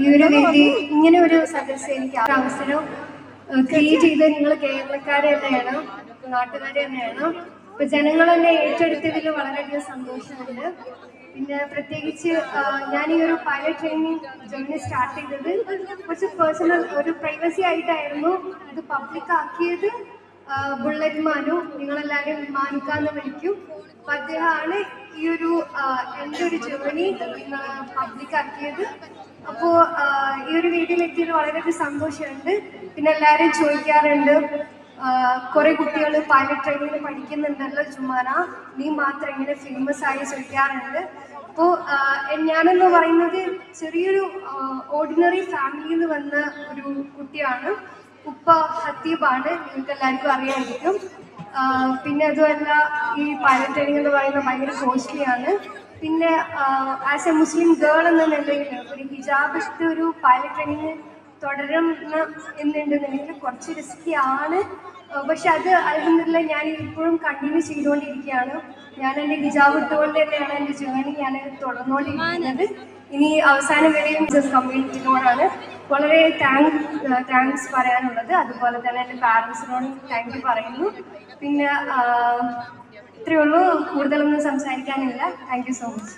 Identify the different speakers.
Speaker 1: ഈ ഒരു വേദി ഇങ്ങനെ ഒരു സദസ്സ് എനിക്ക് അവസരം ക്രിയേറ്റ് ചെയ്ത് നിങ്ങൾ കേരളക്കാരെ തന്നെയാണ്, നാട്ടുകാരെ തന്നെയാണ്. അപ്പൊ ജനങ്ങൾ തന്നെ ഏറ്റെടുത്തതിൽ വളരെയധികം സന്തോഷമുണ്ട്. പിന്നെ പ്രത്യേകിച്ച് ഞാൻ ഈ ഒരു പൈലറ്റ് ട്രെയിനിങ് ജേർണി സ്റ്റാർട്ട് ചെയ്തത് കുറച്ച് പേഴ്സണൽ ഒരു പ്രൈവസി ആയിട്ടായിരുന്നു. ഇത് പബ്ലിക് ആക്കിയത് ബുള്ളറ്റ് മാനു, നിങ്ങളെല്ലാവരും മാനുക്കാന്ന് വിളിക്കും. അപ്പൊ അദ്ദേഹമാണ് ഈ ഒരു എൻ്റെ ഒരു ജേർണി പബ്ലിക് ആക്കിയത്. അപ്പോൾ ഈ ഒരു വീട്ടിലെത്തിയത് വളരെയധികം സന്തോഷമുണ്ട്. പിന്നെ എല്ലാവരും ചോദിക്കാറുണ്ട്, കുറെ കുട്ടികൾ പൈലറ്റ് ട്രെയിനിങ് പഠിക്കുന്നുണ്ടല്ലോ ജുമാന, നീ മാത്രം ഇങ്ങനെ ഫേമസ് ആയി ചോദിക്കാറുണ്ട്. അപ്പോൾ ഞാനെന്ന് പറയുന്നത് ചെറിയൊരു ഓർഡിനറി ഫാമിലിയിൽ നിന്ന് വന്ന ഒരു കുട്ടിയാണ്. ഉപ്പ ഹത്തീബാണ്, നിങ്ങൾക്ക് എല്ലാവർക്കും അറിയാമായിരിക്കും. പിന്നെ അതുമല്ല ഈ പൈലറ്റ് ട്രെയിനിങ് എന്ന് പറയുന്നത് ഭയങ്കര കോസ്റ്റ്ലിയാണ്. പിന്നെ ആസ് എ മുസ്ലിം ഗേൾ എന്ന നിലയിൽ ഒരു ഹിജാബ് ഇട്ട് ഒരു പൈലറ്റ് ട്രെയിനിങ് തുടരണം എന്നുണ്ടെന്നുണ്ടെങ്കിൽ കുറച്ച് റിസ്കി ആണ്. പക്ഷെ അത് അൽഹംദുലില്ലാ ഞാൻ ഇപ്പോഴും കണ്ടിന്യൂ ചെയ്തുകൊണ്ടിരിക്കുകയാണ്. ഞാൻ എൻ്റെ ഹിജാബ് ഇട്ടുകൊണ്ട് തന്നെയാണ് എൻ്റെ ജേർണി ഞാൻ തുടർന്നുകൊണ്ടിരിക്കുന്നത്. ഇനി അവസാനം വരെയും കമ്മ്യൂണിറ്റിനോടാണ് വളരെ താങ്ക്സ് പറയാനുള്ളത്. അതുപോലെ തന്നെ എൻ്റെ പാരൻസിനോട് താങ്ക് യു പറയുന്നു. പിന്നെ ഇത്രയേ ഉള്ളൂ, കൂടുതലൊന്നും സംസാരിക്കാനില്ല. Thank you so much.